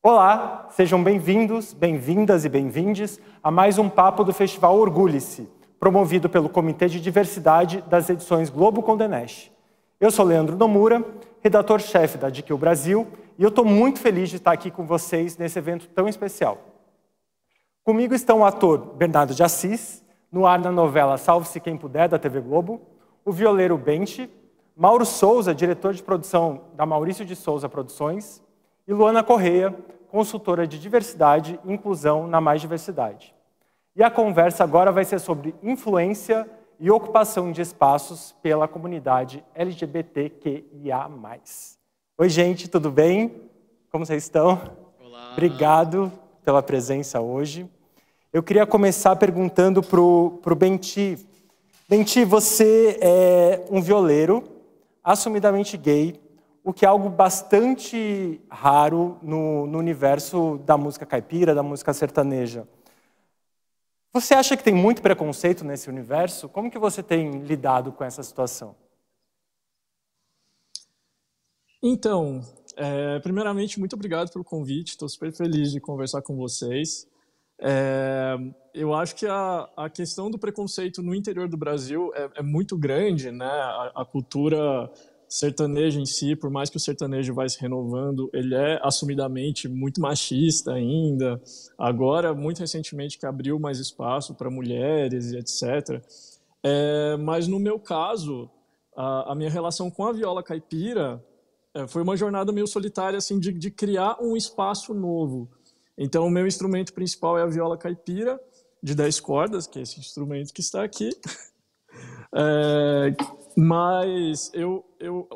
Olá, sejam bem-vindos, bem-vindas e bem-vindes a mais um papo do Festival Orgulhe-se, promovido pelo Comitê de Diversidade das edições Globo Condé Nast. Eu sou Leandro Nomura, redator-chefe da GQ Brasil, e eu estou muito feliz de estar aqui com vocês nesse evento tão especial. Comigo estão o ator Bernardo de Assis, no ar na novela Salve-se Quem Puder, da TV Globo, o violeiro Bente, Mauro Souza, diretor de produção da Maurício de Souza Produções, e Luana Correia, consultora de diversidade e inclusão na Mais Diversidade. E a conversa agora vai ser sobre influência e ocupação de espaços pela comunidade LGBTQIA+. Oi, gente, tudo bem? Como vocês estão? Olá. Obrigado pela presença hoje. Eu queria começar perguntando para o Benti. Benti, você é um violeiro, assumidamente gay, o que é algo bastante raro no universo da música caipira, da música sertaneja. Você acha que tem muito preconceito nesse universo? Como que você tem lidado com essa situação? Então, primeiramente, muito obrigado pelo convite. Estou super feliz de conversar com vocês. Eu acho que a questão do preconceito no interior do Brasil é muito grande, né? A cultura sertanejo em si, por mais que o sertanejo vai se renovando, ele é assumidamente muito machista ainda. Agora, muito recentemente, que abriu mais espaço para mulheres e etc. Mas no meu caso, a minha relação com a viola caipira foi uma jornada meio solitária, assim, de criar um espaço novo. Então, o meu instrumento principal é a viola caipira, de 10 cordas, que é esse instrumento que está aqui. Mas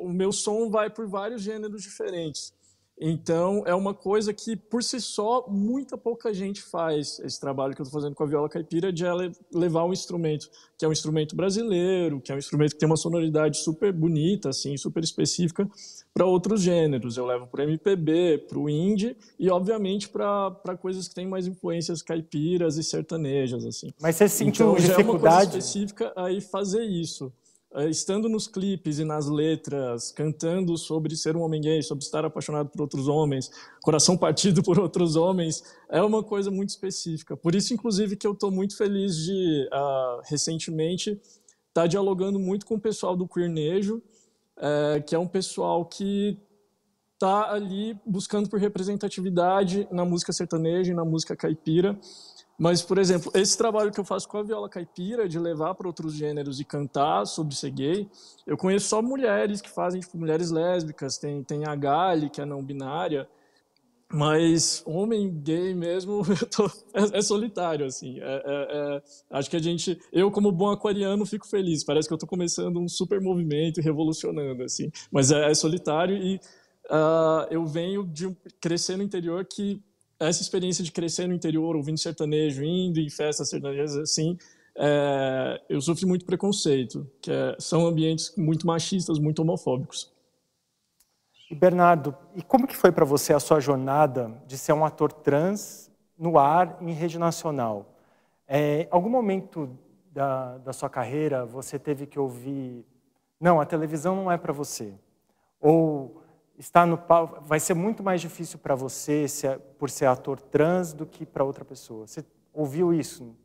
o meu som vai por vários gêneros diferentes. Então, é uma coisa que, por si só, muita pouca gente faz. Esse trabalho que eu estou fazendo com a viola caipira de levar um instrumento que é um instrumento brasileiro, que é um instrumento que tem uma sonoridade super bonita, assim, super específica, para outros gêneros. Eu levo para o MPB, para o indie e, obviamente, para coisas que têm mais influências caipiras e sertanejas, assim. Mas você sentiu Então, já é uma coisa dificuldade? específica aí fazer isso. Estando nos clipes e nas letras, cantando sobre ser um homem gay, sobre estar apaixonado por outros homens, coração partido por outros homens, é uma coisa muito específica. Por isso, inclusive, que eu estou muito feliz de, recentemente, estar dialogando muito com o pessoal do Queernejo, que é um pessoal que está ali buscando por representatividade na música sertaneja e na música caipira. Mas, por exemplo, esse trabalho que eu faço com a viola caipira, de levar para outros gêneros e cantar sobre ser gay, eu conheço só mulheres que fazem, tipo, mulheres lésbicas, tem a Gali, que é não binária, mas homem gay mesmo é solitário, assim. Acho que eu como bom aquariano fico feliz, parece que eu estou começando um super movimento e revolucionando, assim, mas é solitário e eu venho de crescer no interior que essa experiência de crescer no interior, ouvindo sertanejo, indo em festas sertanejas, assim, eu sofri muito preconceito, que são ambientes muito machistas, muito homofóbicos. E Bernardo, e como que foi para você a sua jornada de ser um ator trans no ar em rede nacional? Algum momento da sua carreira você teve que ouvir, não, a televisão não é para você? Ou estar no palco vai ser muito mais difícil para você por ser ator trans do que para outra pessoa? Você ouviu isso?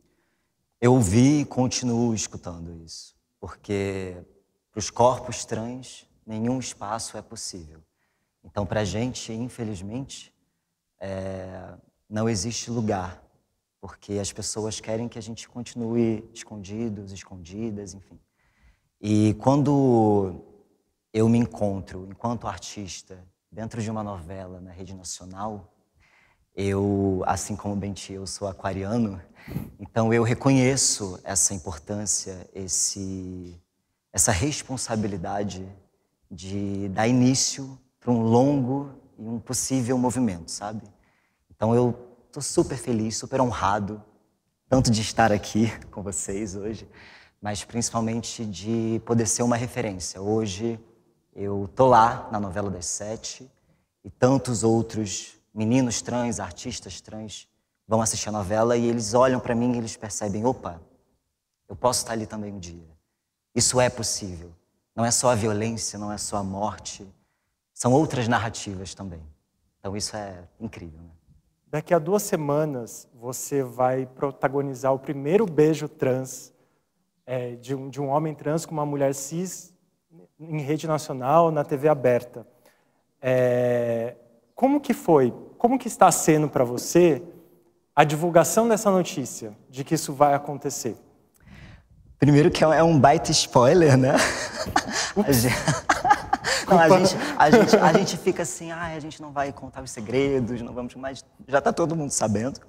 Eu ouvi e continuo escutando isso, porque para os corpos trans nenhum espaço é possível. Então, para a gente, infelizmente, não existe lugar, porque as pessoas querem que a gente continue escondidos, escondidas, enfim. E quando eu me encontro, enquanto artista, dentro de uma novela na rede nacional, eu, assim como o Benti, eu sou aquariano, então eu reconheço essa importância, essa responsabilidade de dar início para um longo e um possível movimento, sabe? Então eu estou super feliz, super honrado, tanto de estar aqui com vocês hoje, mas principalmente de poder ser uma referência. Hoje eu tô lá na novela das 7 e tantos outros meninos trans, artistas trans vão assistir a novela e eles olham para mim e eles percebem, opa, eu posso estar ali também um dia. Isso é possível. Não é só a violência, não é só a morte, são outras narrativas também. Então isso é incrível, né? Daqui a 2 semanas, você vai protagonizar o primeiro beijo trans de um homem trans com uma mulher cis em rede nacional, na TV aberta. Como que foi? Como que está sendo para você a divulgação dessa notícia, de que isso vai acontecer? Primeiro que é um baita spoiler, né? Não, a gente fica assim, a gente não vai contar os segredos, não vamos, mas já está todo mundo sabendo,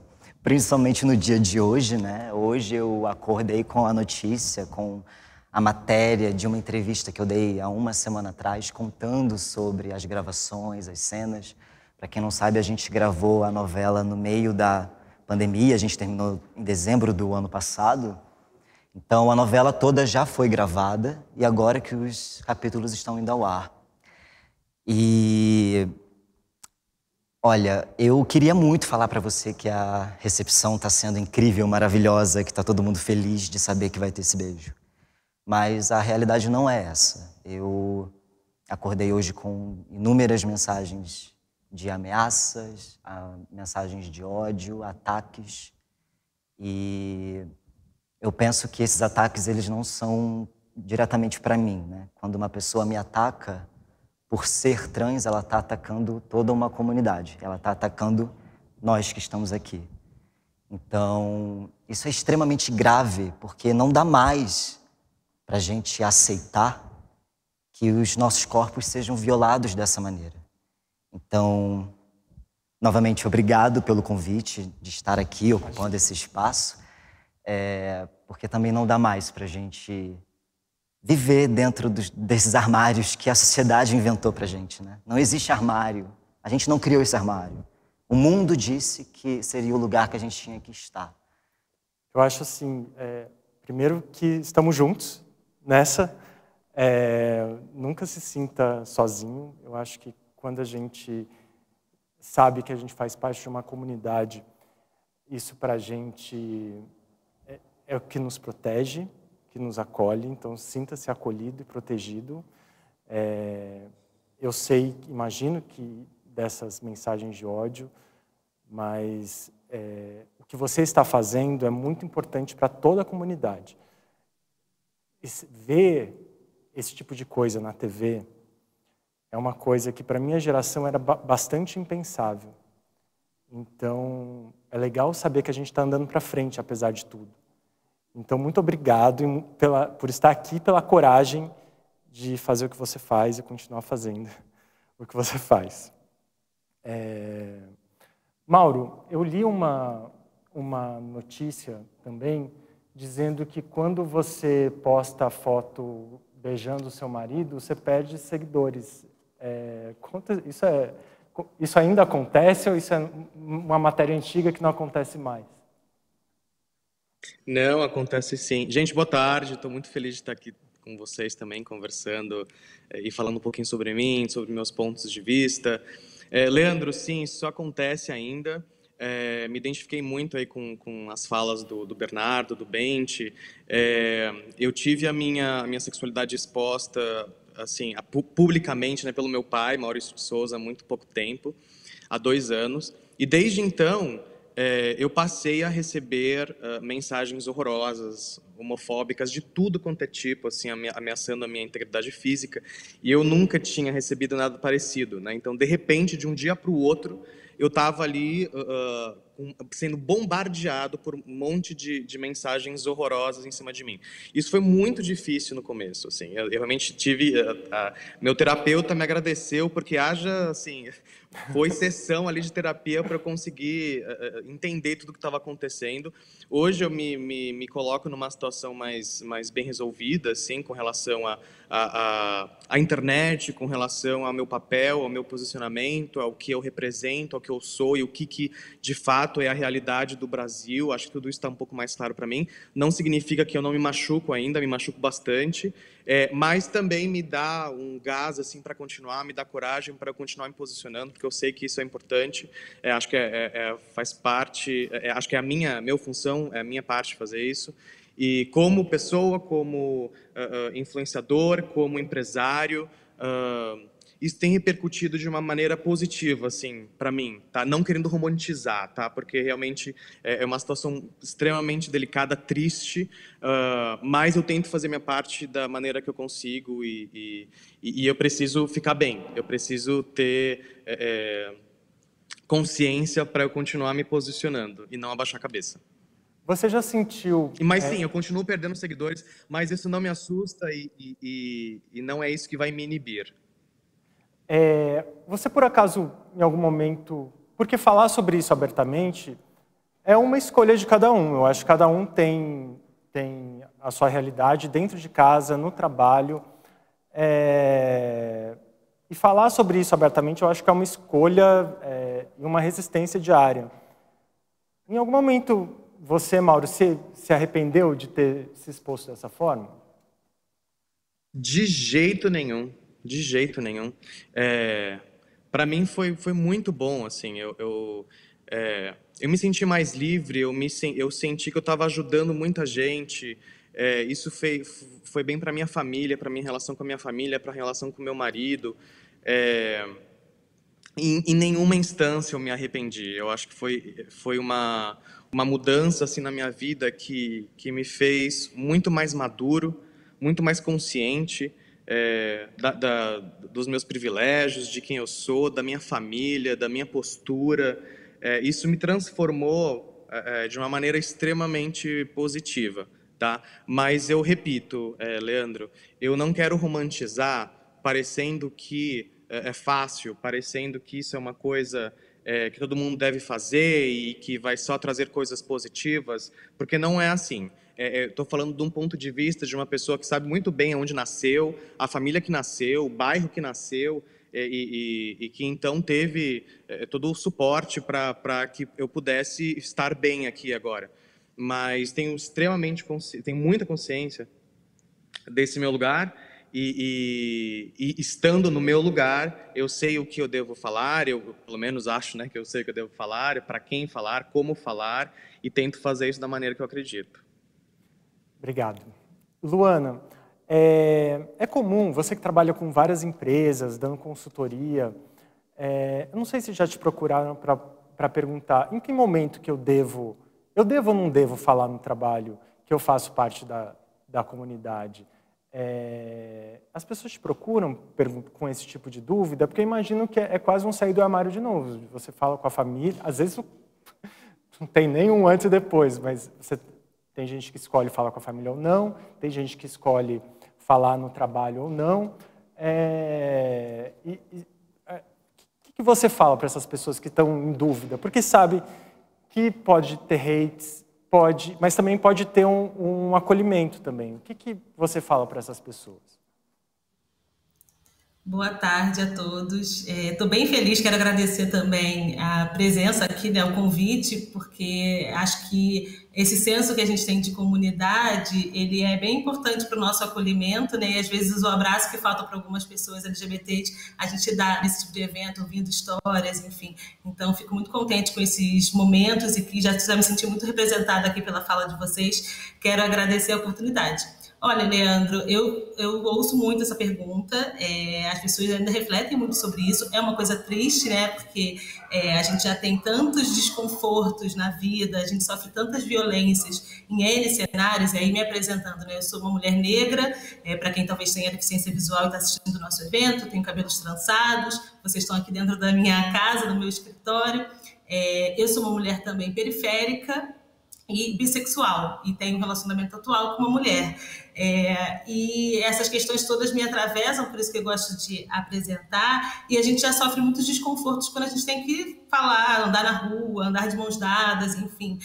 principalmente no dia de hoje, né? Hoje eu acordei com a notícia, com a matéria de uma entrevista que eu dei há 1 semana atrás, contando sobre as gravações, as cenas. Para quem não sabe, a gente gravou a novela no meio da pandemia, a gente terminou em dezembro do ano passado. Então, a novela toda já foi gravada e agora que os capítulos estão indo ao ar. E, olha, eu queria muito falar para você que a recepção está sendo incrível, maravilhosa, que está todo mundo feliz de saber que vai ter esse beijo. Mas a realidade não é essa. Eu acordei hoje com inúmeras mensagens de ameaças, mensagens de ódio, ataques. E eu penso que esses ataques eles não são diretamente para mim, né? Quando uma pessoa me ataca por ser trans, ela está atacando toda uma comunidade. Ela está atacando nós que estamos aqui. Então, isso é extremamente grave, porque não dá mais para a gente aceitar que os nossos corpos sejam violados dessa maneira. Então, novamente, obrigado pelo convite de estar aqui ocupando esse espaço, porque também não dá mais para a gente viver dentro desses armários que a sociedade inventou para a gente, né? Não existe armário, a gente não criou esse armário. O mundo disse que seria o lugar que a gente tinha que estar. Eu acho assim, primeiro que estamos juntos nessa, nunca se sinta sozinho. Eu acho que quando a gente sabe que a gente faz parte de uma comunidade, isso para a gente é o que nos protege, que nos acolhe. Então, sinta-se acolhido e protegido. Eu sei, imagino que dessas mensagens de ódio, mas o que você está fazendo é muito importante para toda a comunidade. Ver esse tipo de coisa na TV é uma coisa que para minha geração era bastante impensável. Então, é legal saber que a gente está andando para frente, apesar de tudo. Então, muito obrigado por estar aqui, pela coragem de fazer o que você faz e continuar fazendo o que você faz. Mauro, eu li uma notícia também dizendo que quando você posta a foto beijando o seu marido, você perde seguidores. Isso ainda acontece ou isso é uma matéria antiga que não acontece mais? Não, acontece sim. Gente, boa tarde. Estou muito feliz de estar aqui com vocês também, conversando e falando um pouquinho sobre mim, sobre meus pontos de vista. Leandro, sim, isso acontece ainda. Me identifiquei muito aí com as falas do Bernardo, do Bente. Eu tive a minha sexualidade exposta assim, publicamente, né, pelo meu pai, Maurício de Souza, há muito pouco tempo, há 2 anos. E desde então, eu passei a receber mensagens horrorosas, homofóbicas, de tudo quanto é tipo, assim, ameaçando a minha integridade física. E eu nunca tinha recebido nada parecido, né? Então, de repente, de um dia para o outro, eu estava ali sendo bombardeado por um monte de mensagens horrorosas em cima de mim. Isso foi muito difícil no começo, assim. Eu realmente tive... meu terapeuta me agradeceu, porque assim, foi sessão ali de terapia para eu conseguir entender tudo o que estava acontecendo. Hoje eu me coloco numa situação mais bem resolvida, assim, com relação à internet, com relação ao meu papel, ao meu posicionamento, ao que eu represento, ao que eu sou e o que de fato é a realidade do Brasil. Acho que tudo isso está um pouco mais claro para mim. Não significa que eu não me machuco ainda, me machuco bastante, mas também me dá um gás assim para continuar, me dá coragem para eu continuar me posicionando, porque eu sei que isso é importante. Acho que faz parte, acho que é a minha função, é a minha parte fazer isso. E como pessoa, como influenciador, como empresário, isso tem repercutido de uma maneira positiva, assim, para mim, tá? Não querendo romantizar, tá? Porque realmente é uma situação extremamente delicada, triste, mas eu tento fazer minha parte da maneira que eu consigo e eu preciso ficar bem, eu preciso ter consciência para eu continuar me posicionando e não abaixar a cabeça. Você já sentiu... Mas sim, eu continuo perdendo seguidores, mas isso não me assusta e não é isso que vai me inibir. Você, por acaso, em algum momento... Porque falar sobre isso abertamente é uma escolha de cada um. Eu acho que cada um tem a sua realidade dentro de casa, no trabalho. E falar sobre isso abertamente, eu acho que é uma escolha e uma resistência diária. Em algum momento... Você, Mauro, se arrependeu de ter se exposto dessa forma? De jeito nenhum, de jeito nenhum. Para mim foi muito bom, assim. Eu me senti mais livre, eu senti que eu estava ajudando muita gente. Isso foi bem para minha família, para minha relação com a minha família, para a relação com o meu marido. Em nenhuma instância eu me arrependi. Eu acho que foi uma mudança assim na minha vida que me fez muito mais maduro, muito mais consciente dos meus privilégios, de quem eu sou, da minha família, da minha postura. Isso me transformou de uma maneira extremamente positiva, tá? Mas eu repito, Leandro, eu não quero romantizar parecendo que é fácil, parecendo que isso é uma coisa que todo mundo deve fazer e que vai só trazer coisas positivas, porque não é assim. Estou falando de um ponto de vista de uma pessoa que sabe muito bem onde nasceu, a família que nasceu, o bairro que nasceu, e que então teve todo o suporte para que eu pudesse estar bem aqui agora. Mas tenho muita consciência desse meu lugar. E estando no meu lugar, eu sei o que eu devo falar, eu pelo menos acho, né, que eu sei o que eu devo falar, para quem falar, como falar, e tento fazer isso da maneira que eu acredito. Obrigado. Luana, é comum, você que trabalha com várias empresas, dando consultoria, eu não sei se já te procuraram para perguntar em que momento que eu devo ou não devo falar no trabalho que eu faço parte da comunidade. As pessoas te procuram com esse tipo de dúvida, porque eu imagino que é quase um sair do armário de novo. Você fala com a família, às vezes não tem nenhum antes e depois, mas tem gente que escolhe falar com a família ou não, tem gente que escolhe falar no trabalho ou não. O que você fala para essas pessoas que estão em dúvida? Porque sabe que pode ter hates, mas também pode ter um acolhimento também. O que você fala para essas pessoas? Boa tarde a todos. Estou bem feliz, quero agradecer também a presença aqui, né, o convite, porque acho que esse senso que a gente tem de comunidade, ele é bem importante para o nosso acolhimento, né, e às vezes o abraço que falta para algumas pessoas LGBTs, a gente dá nesse tipo de evento, ouvindo histórias, enfim. Então, fico muito contente com esses momentos e que já me senti muito representada aqui pela fala de vocês. Quero agradecer a oportunidade. Olha, Leandro, eu ouço muito essa pergunta, as pessoas ainda refletem muito sobre isso, é uma coisa triste, né, porque a gente já tem tantos desconfortos na vida, a gente sofre tantas violências em N cenários, e aí me apresentando, né, eu sou uma mulher negra, para quem talvez tenha deficiência visual e está assistindo o nosso evento, tenho cabelos trançados, vocês estão aqui dentro da minha casa, no meu escritório, eu sou uma mulher também periférica, e bissexual, e tenho um relacionamento atual com uma mulher. E essas questões todas me atravessam, por isso que eu gosto de apresentar, e a gente já sofre muitos desconfortos quando a gente tem que falar, andar na rua, andar de mãos dadas, enfim,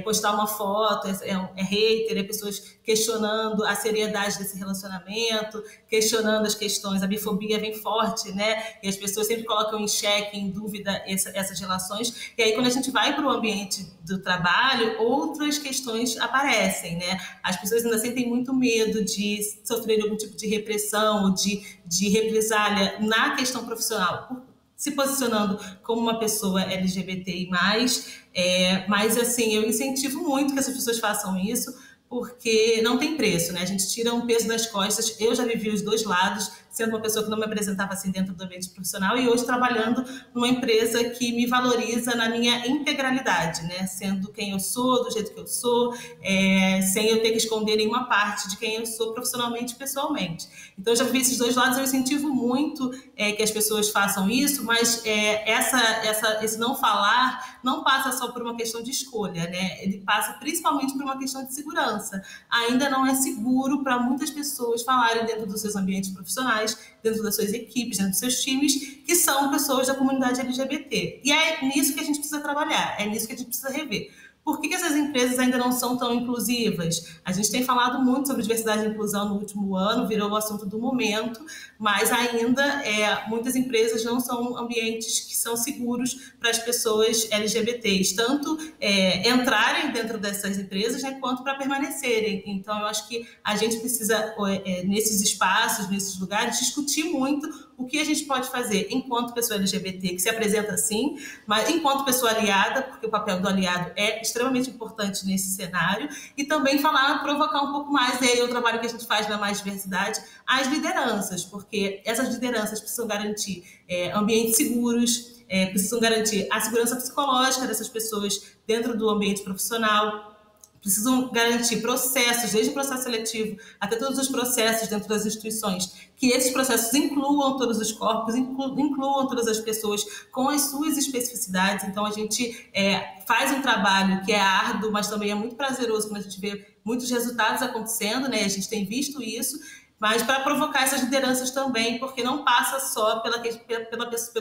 postar uma foto, hater, pessoas questionando a seriedade desse relacionamento, questionando as questões, a bifobia vem forte, né? E as pessoas sempre colocam em xeque, em dúvida essas relações, e aí quando a gente vai para o ambiente do trabalho, outras questões aparecem, né? As pessoas ainda sentem muito medo de sofrer algum tipo de repressão ou de represália na questão profissional, se posicionando como uma pessoa LGBTI+, mas assim, eu incentivo muito que essas pessoas façam isso, porque não tem preço, né? A gente tira um peso das costas, eu já vivi os dois lados, sendo uma pessoa que não me apresentava assim dentro do ambiente profissional, e hoje trabalhando numa empresa que me valoriza na minha integralidade, né? Sendo quem eu sou, do jeito que eu sou, sem eu ter que esconder nenhuma parte de quem eu sou profissionalmente e pessoalmente. Então, eu já vi esses dois lados, eu incentivo muito que as pessoas façam isso, mas esse não falar não passa só por uma questão de escolha, né? Ele passa principalmente por uma questão de segurança. Ainda não é seguro para muitas pessoas falarem dentro dos seus ambientes profissionais, dentro das suas equipes, dentro dos seus times, que são pessoas da comunidade LGBT. E é nisso que a gente precisa trabalhar, é nisso que a gente precisa rever. Por que essas empresas ainda não são tão inclusivas? A gente tem falado muito sobre diversidade e inclusão no último ano, virou o assunto do momento, mas ainda muitas empresas não são ambientes que são seguros para as pessoas LGBTs, tanto entrarem dentro dessas empresas, né, quanto para permanecerem. Então, eu acho que a gente precisa, nesses espaços, nesses lugares, discutir muito o que a gente pode fazer enquanto pessoa LGBT, que se apresenta assim, mas enquanto pessoa aliada, porque o papel do aliado é extremamente importante nesse cenário, e também provocar um pouco mais, e aí o trabalho que a gente faz na Mais Diversidade, as lideranças, porque essas lideranças precisam garantir ambientes seguros, precisam garantir a segurança psicológica dessas pessoas dentro do ambiente profissional, precisam garantir processos, desde o processo seletivo até todos os processos dentro das instituições, que esses processos incluam todos os corpos, incluam todas as pessoas com as suas especificidades. Então, a gente faz um trabalho que é árduo, mas também é muito prazeroso quando a gente vê muitos resultados acontecendo, né? A gente tem visto isso, mas para provocar essas lideranças também, porque não passa só pela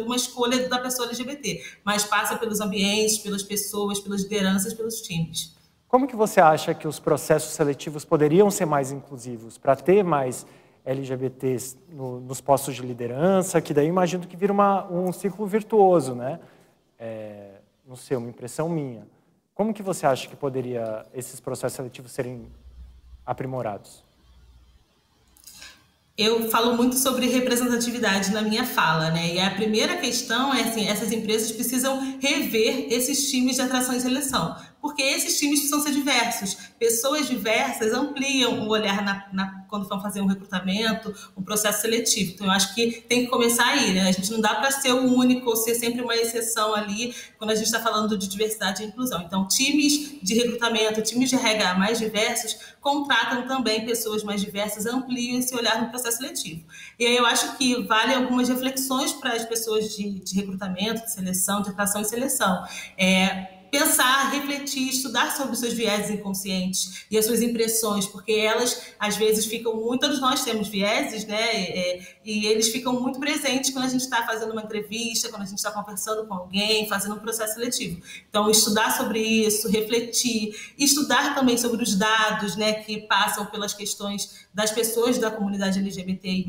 uma escolha da pessoa LGBT, mas passa pelos ambientes, pelas pessoas, pelas lideranças, pelos times. Como que você acha que os processos seletivos poderiam ser mais inclusivos para ter mais LGBTs nos postos de liderança, que daí imagino que vira um ciclo virtuoso, né? Não sei, uma impressão minha. Como que você acha que poderia esses processos seletivos serem aprimorados? Eu falo muito sobre representatividade na minha fala, né? E a primeira questão é assim, essas empresas precisam rever esses times de atração e seleção, porque esses times precisam ser diversos. Pessoas diversas ampliam o olhar quando vão fazer um recrutamento, um processo seletivo. Então, eu acho que tem que começar aí, né? A gente não dá para ser o único ou ser sempre uma exceção ali quando a gente está falando de diversidade e inclusão. Então, times de recrutamento, times de RH mais diversos contratam também pessoas mais diversas, ampliam esse olhar no processo seletivo. E aí eu acho que vale algumas reflexões para as pessoas de recrutamento, de seleção, de atração e seleção. Pensar, refletir, estudar sobre os seus vieses inconscientes e as suas impressões, porque elas, às vezes, ficam muito... Todos nós temos vieses, né? E eles ficam muito presentes quando a gente está fazendo uma entrevista, quando a gente está conversando com alguém, fazendo um processo seletivo. Então, estudar sobre isso, refletir, estudar também sobre os dados, né, que passam pelas questões das pessoas da comunidade LGBTI+,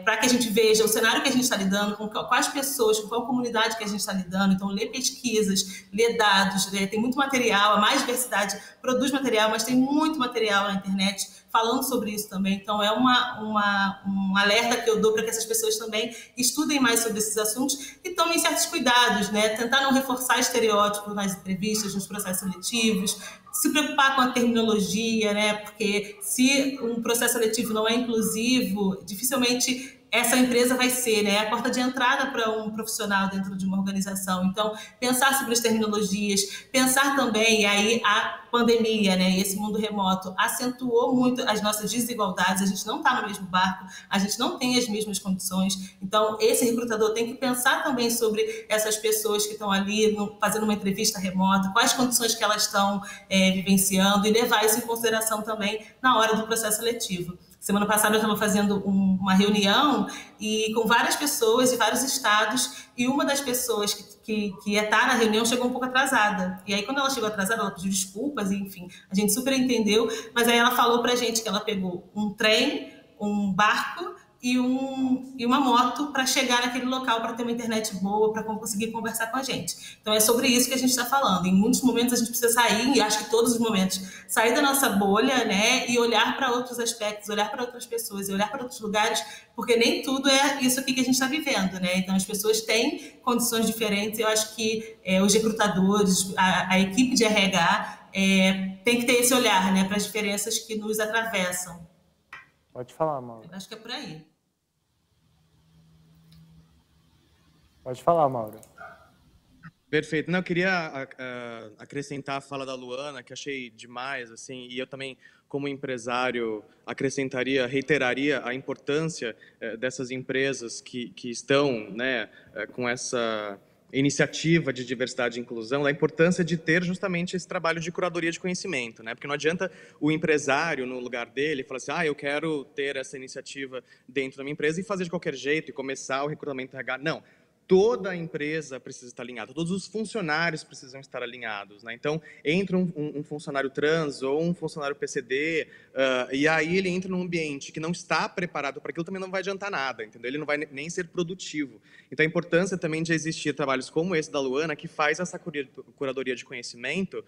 para que a gente veja o cenário que a gente está lidando, com quais pessoas, com qual comunidade que a gente está lidando. Então, ler pesquisas, ler dados, né? Tem muito material, a Mais Diversidade produz material, mas tem muito material na internet falando sobre isso também. Então, é um alerta que eu dou para que essas pessoas também estudem mais sobre esses assuntos e tomem certos cuidados, né? Tentar não reforçar estereótipos nas entrevistas, nos processos seletivos, se preocupar com a terminologia, né? Porque se um processo seletivo não é inclusivo, dificilmente essa empresa vai ser, né, a porta de entrada para um profissional dentro de uma organização. Então, pensar sobre as terminologias, pensar também, e aí a pandemia, né, e esse mundo remoto acentuou muito as nossas desigualdades, a gente não está no mesmo barco, a gente não tem as mesmas condições. Então, esse recrutador tem que pensar também sobre essas pessoas que estão ali fazendo uma entrevista remota, quais condições que elas estão vivenciando, e levar isso em consideração também na hora do processo seletivo. Semana passada eu estava fazendo uma reunião e com várias pessoas de vários estados, e uma das pessoas que ia estar na reunião chegou um pouco atrasada. E aí, quando ela chegou atrasada, ela pediu desculpas, e, enfim, a gente super entendeu, mas aí ela falou pra gente que ela pegou um trem, um barco e uma moto para chegar naquele local, para ter uma internet boa, para conseguir conversar com a gente. Então, é sobre isso que a gente está falando. Em muitos momentos, a gente precisa sair, e acho que todos os momentos, sair da nossa bolha, né, e olhar para outros aspectos, olhar para outras pessoas, e olhar para outros lugares, porque nem tudo é isso aqui que a gente está vivendo, né? Então, as pessoas têm condições diferentes. Eu acho que os recrutadores, a equipe de RH, tem que ter esse olhar, né, para as diferenças que nos atravessam. Pode falar, Mauro. Eu acho que é por aí. Pode falar, Mauro. Perfeito. Não, eu queria acrescentar a fala da Luana, que achei demais, assim, e eu também, como empresário, reiteraria a importância dessas empresas que estão, né, com essa iniciativa de diversidade e inclusão, a importância de ter justamente esse trabalho de curadoria de conhecimento, né? Porque não adianta o empresário, no lugar dele, falar assim, eu quero ter essa iniciativa dentro da minha empresa e fazer de qualquer jeito e começar o recrutamento RH. Não. Toda a empresa precisa estar alinhada, todos os funcionários precisam estar alinhados, né? Então, entra um funcionário trans ou um funcionário PCD, e aí ele entra num ambiente que não está preparado para aquilo, também não vai adiantar nada, entendeu? Ele não vai nem ser produtivo. Então, a importância também de existir trabalhos como esse da Luana, que faz essa curadoria de conhecimento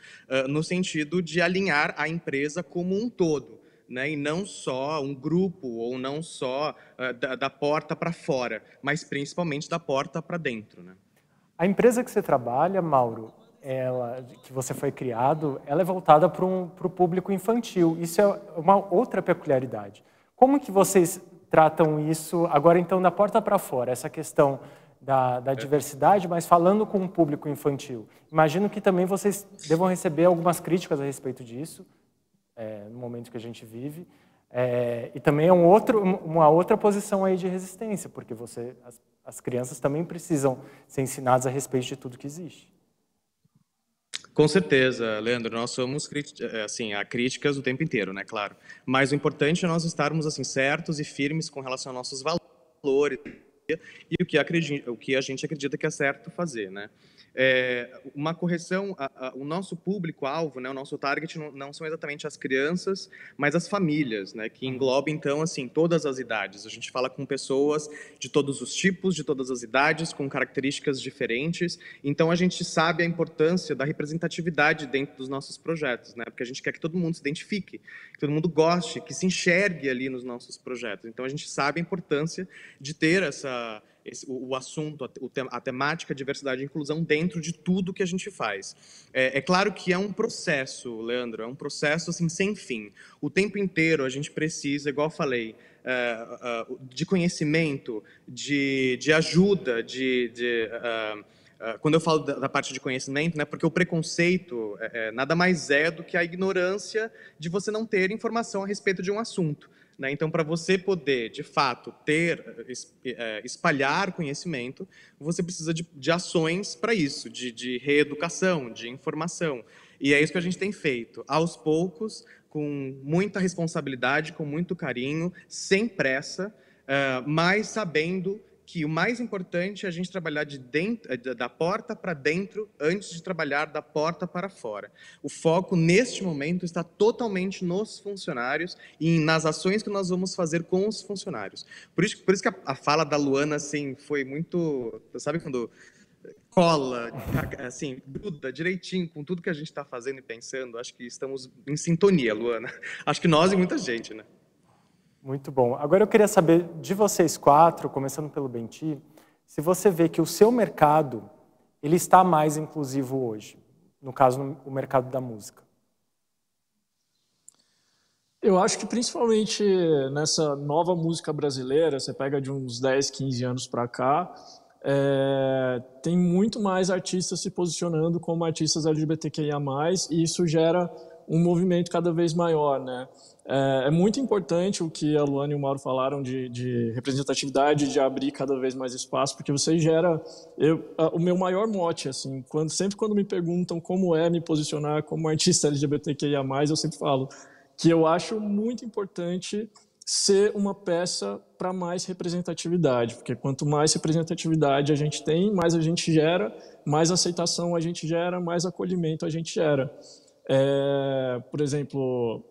no sentido de alinhar a empresa como um todo, né, e não só um grupo, ou não só da porta para fora, mas principalmente da porta para dentro. Né? A empresa que você trabalha, Mauro, que você foi criado, ela é voltada para o público infantil. Isso é uma outra peculiaridade. Como que vocês tratam isso agora, então, da porta para fora, essa questão da diversidade, mas falando com o público infantil? Imagino que também vocês devam receber algumas críticas a respeito disso, no momento que a gente vive, e também é uma outra posição aí de resistência, porque as crianças também precisam ser ensinadas a respeito de tudo que existe. Com certeza, Leandro, nós somos assim, a críticas o tempo inteiro, né, claro. Mas o importante é nós estarmos assim certos e firmes com relação aos nossos valores e o que a gente acredita que é certo fazer, né? Uma correção, o nosso público-alvo, né, o nosso target não são exatamente as crianças, mas as famílias, né, que engloba, então, assim, todas as idades. A gente fala com pessoas de todos os tipos, de todas as idades, com características diferentes. Então, a gente sabe a importância da representatividade dentro dos nossos projetos, né, porque a gente quer que todo mundo se identifique, que todo mundo goste, que se enxergue ali nos nossos projetos. Então, a gente sabe a importância de ter o assunto, a temática diversidade e inclusão dentro de tudo que a gente faz. É claro que é um processo, Leandro, é um processo assim, sem fim. O tempo inteiro a gente precisa, igual eu falei, de conhecimento, de ajuda, quando eu falo da parte de conhecimento, né, porque o preconceito nada mais é do que a ignorância de você não ter informação a respeito de um assunto. Né? Então, para você poder, de fato, espalhar conhecimento, você precisa de ações para isso, de reeducação, de informação. E é isso que a gente tem feito, aos poucos, com muita responsabilidade, com muito carinho, sem pressa, mas sabendo que o mais importante é a gente trabalhar da porta para dentro antes de trabalhar da porta para fora. O foco, neste momento, está totalmente nos funcionários e nas ações que nós vamos fazer com os funcionários. Por isso que a fala da Luana, assim, foi muito... Sabe quando cola, assim, gruda direitinho com tudo que a gente está fazendo e pensando? Acho que estamos em sintonia, Luana. Acho que nós e muita gente, né? Muito bom. Agora eu queria saber de vocês quatro, começando pelo Benti, se você vê que o seu mercado ele está mais inclusivo hoje, no caso, o mercado da música. Eu acho que principalmente nessa nova música brasileira, você pega de uns 10, 15 anos para cá, tem muito mais artistas se posicionando como artistas LGBTQIA+, e isso gera um movimento cada vez maior, né? É muito importante o que a Luana e o Mauro falaram de representatividade, de abrir cada vez mais espaço, porque você gera... o meu maior mote, assim, sempre quando me perguntam como me posicionar como artista LGBTQIA+, eu sempre falo que eu acho muito importante ser uma peça para mais representatividade, porque quanto mais representatividade a gente tem, mais a gente gera, mais aceitação a gente gera, mais acolhimento a gente gera. Por exemplo,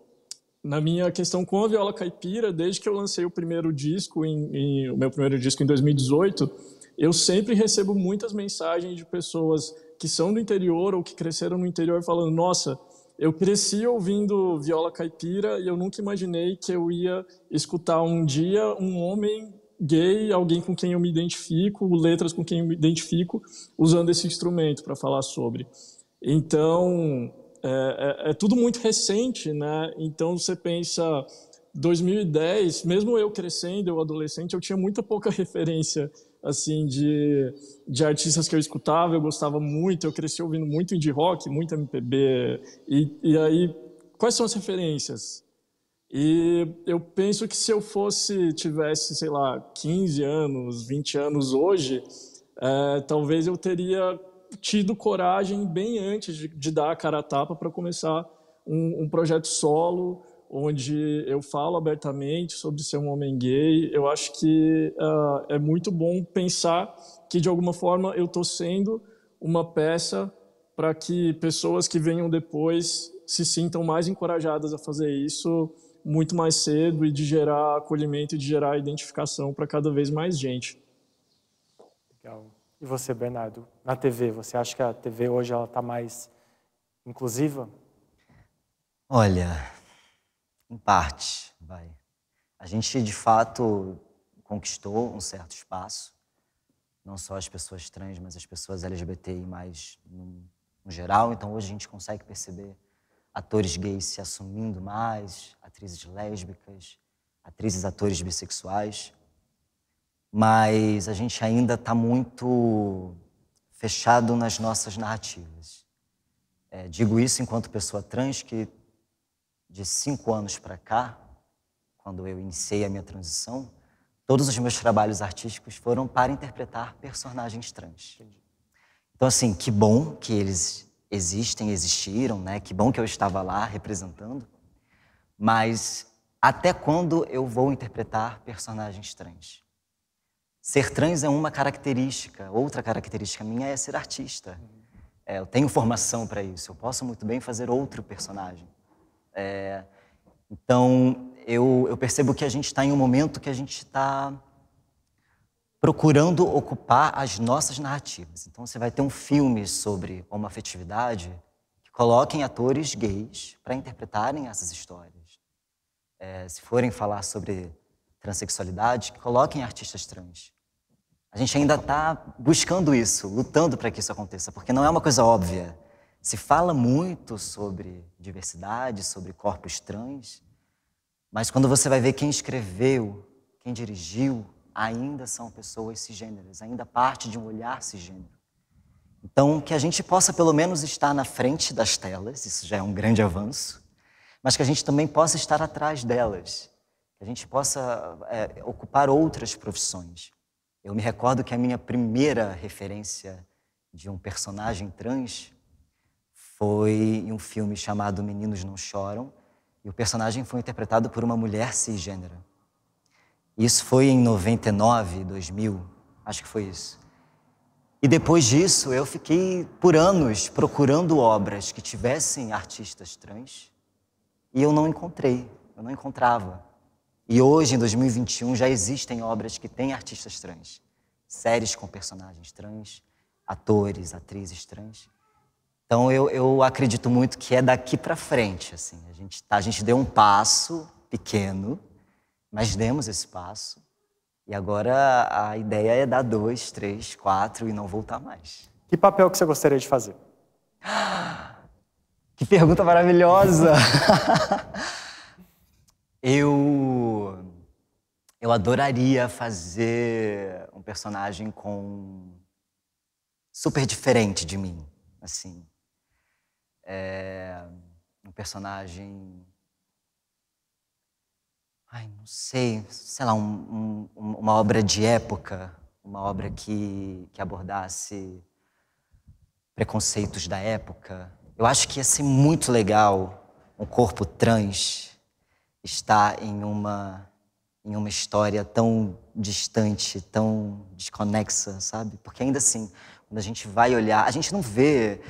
na minha questão com a Viola Caipira, desde que eu lancei o meu primeiro disco em 2018, eu sempre recebo muitas mensagens de pessoas que são do interior ou que cresceram no interior falando: nossa, eu cresci ouvindo Viola Caipira e eu nunca imaginei que eu ia escutar um dia um homem gay, alguém com quem eu me identifico, letras com quem eu me identifico, usando esse instrumento para falar sobre. Então... É tudo muito recente, né? Então você pensa, 2010, mesmo eu crescendo, eu adolescente, eu tinha muita pouca referência assim, de artistas que eu escutava, eu gostava muito, eu cresci ouvindo muito indie rock, muito MPB, e aí, quais são as referências? E eu penso que se eu tivesse, sei lá, 15 anos, 20 anos hoje, talvez eu teria tido coragem bem antes de dar a cara a tapa para começar um projeto solo, onde eu falo abertamente sobre ser um homem gay. Eu acho que é muito bom pensar que, de alguma forma, eu estou sendo uma peça para que pessoas que venham depois se sintam mais encorajadas a fazer isso muito mais cedo e de gerar acolhimento e de gerar identificação para cada vez mais gente. Legal. E você, Bernardo, na TV, você acha que a TV hoje está mais inclusiva? Olha, em parte, vai. A gente, de fato, conquistou um certo espaço, não só as pessoas trans, mas as pessoas LGBTI+, no geral. Então, hoje a gente consegue perceber atores gays se assumindo mais, atrizes lésbicas, atrizes e atores bissexuais. Mas a gente ainda está muito fechado nas nossas narrativas. Digo isso enquanto pessoa trans, que de 5 anos para cá, quando eu iniciei a minha transição, todos os meus trabalhos artísticos foram para interpretar personagens trans. Então, assim, que bom que eles existiram, né? Que bom que eu estava lá representando, mas até quando eu vou interpretar personagens trans? Ser trans é uma característica, outra característica minha é ser artista. Eu tenho formação para isso, eu posso muito bem fazer outro personagem. Então, eu percebo que a gente está em um momento que a gente está procurando ocupar as nossas narrativas. Então, você vai ter um filme sobre homoafetividade que coloquem atores gays para interpretarem essas histórias. Se forem falar sobre transexualidade, que coloquem artistas trans. A gente ainda está buscando isso, lutando para que isso aconteça, porque não é uma coisa óbvia. Se fala muito sobre diversidade, sobre corpos trans, mas quando você vai ver quem escreveu, quem dirigiu, ainda são pessoas cisgêneras, ainda parte de um olhar cisgênero. Então, que a gente possa pelo menos estar na frente das telas, isso já é um grande avanço, mas que a gente também possa estar atrás delas, que a gente possa ocupar outras profissões. Eu me recordo que a minha primeira referência de um personagem trans foi em um filme chamado Meninos Não Choram, e o personagem foi interpretado por uma mulher cisgênera. Isso foi em 99, 2000, acho que foi isso. E depois disso, eu fiquei por anos procurando obras que tivessem artistas trans e eu não encontrava. E hoje, em 2021, já existem obras que têm artistas trans, séries com personagens trans, atores, atrizes trans. Então, eu acredito muito que é daqui para frente, assim. A gente deu um passo pequeno, mas demos esse passo. E agora a ideia é dar 2, 3, 4 e não voltar mais. Que papel que você gostaria de fazer? Que pergunta maravilhosa! Eu adoraria fazer um personagem super diferente de mim, assim. Um personagem... não sei lá, uma obra de época, uma obra que abordasse preconceitos da época. Eu acho que ia ser muito legal um corpo trans estar em uma história tão distante, tão desconexa, sabe? Porque ainda assim, quando a gente vai olhar, a gente não vê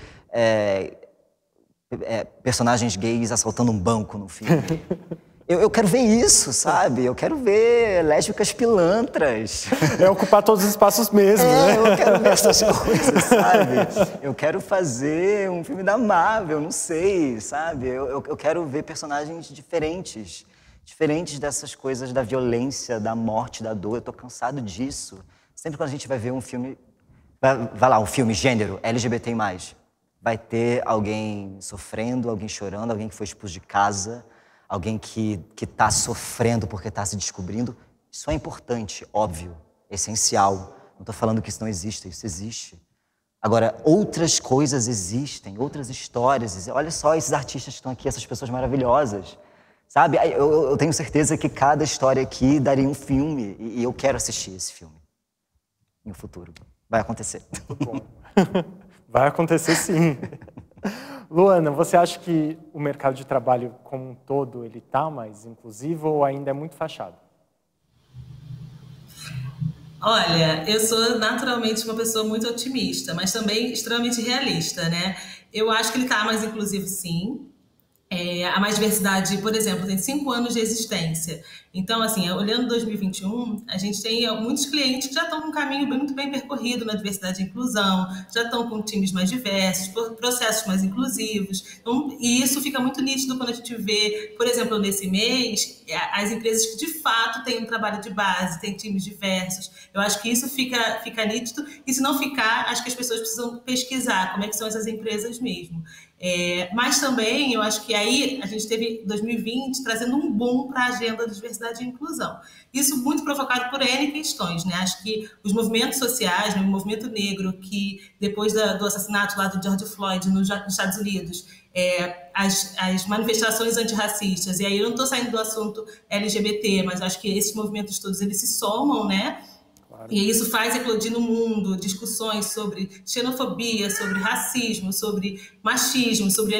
personagens gays assaltando um banco no filme. Eu quero ver isso, sabe? Eu quero ver lésbicas pilantras. Ocupar todos os espaços mesmo, né? Eu quero ver essas coisas, sabe? Eu quero fazer um filme da Marvel, não sei, sabe? Eu quero ver personagens diferentes dessas coisas da violência, da morte, da dor. Eu tô cansado disso. Sempre quando a gente vai ver um filme... Vai lá, um filme gênero, LGBTI+. Vai ter alguém sofrendo, alguém chorando, alguém que foi expulso de casa... Alguém que está sofrendo porque está se descobrindo. Isso é importante, óbvio, essencial. Não estou falando que isso não existe, isso existe. Agora, outras coisas existem, outras histórias. Olha só esses artistas que estão aqui, essas pessoas maravilhosas. Sabe? Eu tenho certeza que cada história aqui daria um filme e eu quero assistir esse filme no futuro. Vai acontecer. Muito bom. Vai acontecer sim. Luana, você acha que o mercado de trabalho como um todo ele está mais inclusivo ou ainda é muito fachado? Olha, eu sou naturalmente uma pessoa muito otimista, mas também extremamente realista, né? Eu acho que ele está mais inclusivo, sim. A Mais Diversidade, por exemplo, tem 5 anos de existência. Então, assim, olhando 2021, a gente tem muitos clientes que já estão com um caminho muito bem percorrido na diversidade e inclusão, já estão com times mais diversos, processos mais inclusivos. Então, e isso fica muito nítido quando a gente vê, por exemplo, nesse mês, as empresas que de fato têm um trabalho de base, têm times diversos. Eu acho que isso fica nítido, e se não ficar, acho que as pessoas precisam pesquisar como é que são essas empresas mesmo. Mas também eu acho que aí a gente teve 2020 trazendo um boom para a agenda de diversidade e inclusão. Isso muito provocado por N questões, né? Acho que os movimentos sociais, né, o movimento negro, que depois do assassinato lá do George Floyd nos Estados Unidos, as manifestações antirracistas, e aí eu não estou saindo do assunto LGBT, mas acho que esses movimentos todos eles se somam, né? E isso faz eclodir no mundo discussões sobre xenofobia, sobre racismo, sobre machismo, sobre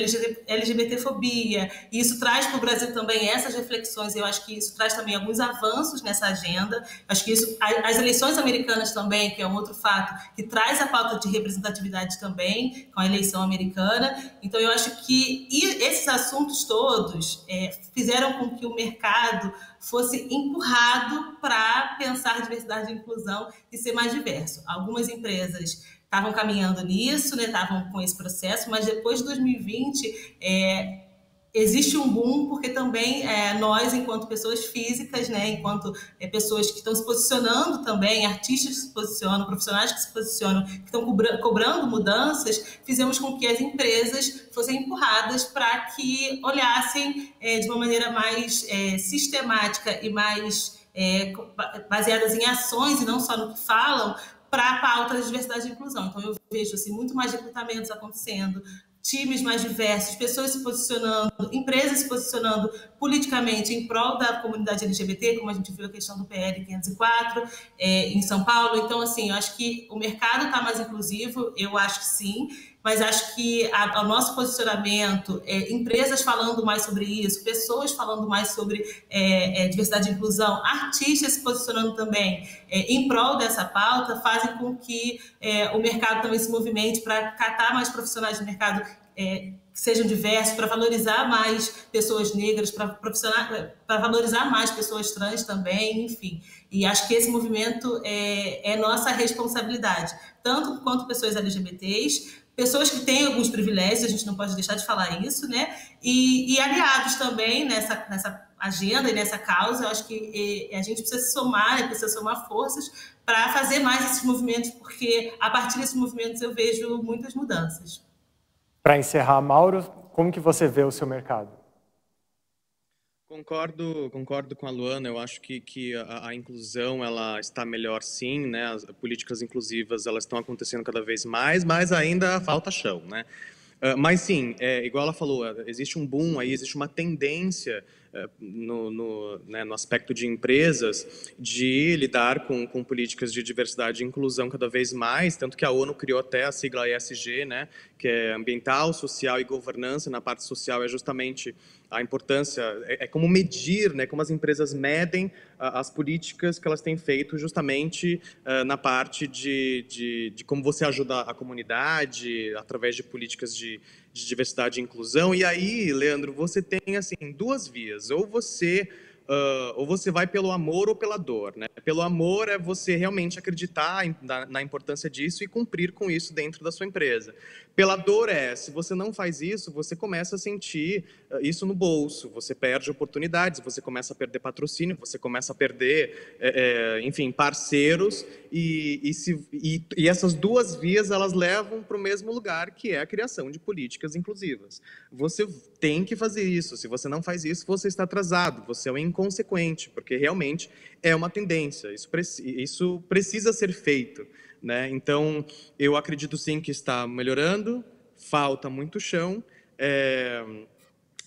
LGBTfobia. E isso traz para o Brasil também essas reflexões. Eu acho que isso traz também alguns avanços nessa agenda. Acho que isso, as eleições americanas também, que é um outro fato, que traz a pauta de representatividade também, com a eleição americana. Então, eu acho que esses assuntos todos fizeram com que o mercado fosse empurrado para pensar diversidade e inclusão e ser mais diverso. Algumas empresas estavam caminhando nisso, né, estavam com esse processo, mas depois de 2020 existe um boom, porque também nós, enquanto pessoas físicas, né, enquanto pessoas que estão se posicionando também, artistas que se posicionam, profissionais que se posicionam, que estão cobrando mudanças, fizemos com que as empresas fossem empurradas para que olhassem de uma maneira mais sistemática e mais baseadas em ações e não só no que falam, para a pauta da diversidade e inclusão. Então, eu vejo assim, muito mais recrutamentos acontecendo, times mais diversos, pessoas se posicionando, empresas se posicionando politicamente em prol da comunidade LGBT, como a gente viu a questão do PL 504 em São Paulo. Então, assim, eu acho que o mercado está mais inclusivo, eu acho que sim, mas acho que o nosso posicionamento, empresas falando mais sobre isso, pessoas falando mais sobre diversidade e inclusão, artistas se posicionando também em prol dessa pauta, fazem com que o mercado também se movimente para catar mais profissionais do mercado que sejam diversos, para valorizar mais pessoas negras, para valorizar mais pessoas trans também, enfim. E acho que esse movimento é nossa responsabilidade, tanto quanto pessoas LGBTs, pessoas que têm alguns privilégios, a gente não pode deixar de falar isso, né? E aliados também nessa agenda e nessa causa. Eu acho que a gente precisa se somar, né? Precisa somar forças para fazer mais esses movimentos, porque a partir desses movimentos eu vejo muitas mudanças. Para encerrar, Mauro, como que você vê o seu mercado? Concordo com a Luana. Eu acho que a inclusão ela está melhor, sim, né? As políticas inclusivas elas estão acontecendo cada vez mais, mas ainda falta chão, né? Mas sim, igual ela falou, existe um boom aí, existe uma tendência no aspecto de empresas de lidar com políticas de diversidade e inclusão cada vez mais, tanto que a ONU criou até a sigla ESG, né, que é ambiental, social e governança. Na parte social é justamente a importância, como medir, né, como as empresas medem as políticas que elas têm feito justamente na parte de como você ajuda a comunidade através de políticas de diversidade e inclusão. E aí, Leandro, você tem assim 2 vias, ou você vai pelo amor ou pela dor, né? Pelo amor é você realmente acreditar na importância disso e cumprir com isso dentro da sua empresa. pela dor se você não faz isso, você começa a sentir isso no bolso, você perde oportunidades, você começa a perder patrocínio, você começa a perder, enfim, parceiros, e essas duas vias, elas levam para o mesmo lugar, que é a criação de políticas inclusivas. Você tem que fazer isso. Se você não faz isso, você está atrasado, você é um inconsequente, porque realmente é uma tendência, isso precisa ser feito, né? Então, eu acredito sim que está melhorando, falta muito chão,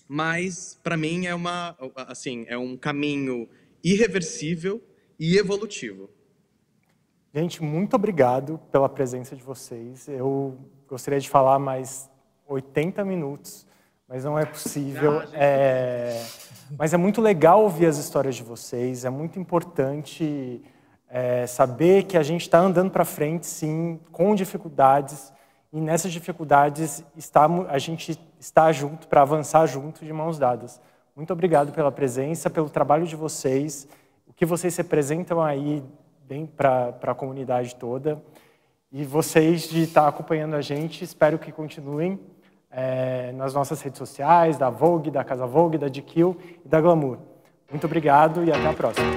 mas para mim é um caminho irreversível e evolutivo. Gente, muito obrigado pela presença de vocês. Eu gostaria de falar mais 80 minutos, mas não é possível. Mas é muito legal ouvir as histórias de vocês, é muito importante saber que a gente está andando para frente, sim, com dificuldades, e nessas dificuldades a gente está junto, para avançar junto, de mãos dadas. Muito obrigado pela presença, pelo trabalho de vocês, o que vocês representam aí para a comunidade toda, e vocês de estar acompanhando a gente, espero que continuem nas nossas redes sociais, da Vogue, da Casa Vogue, da GQ e da Glamour. Muito obrigado e até a próxima.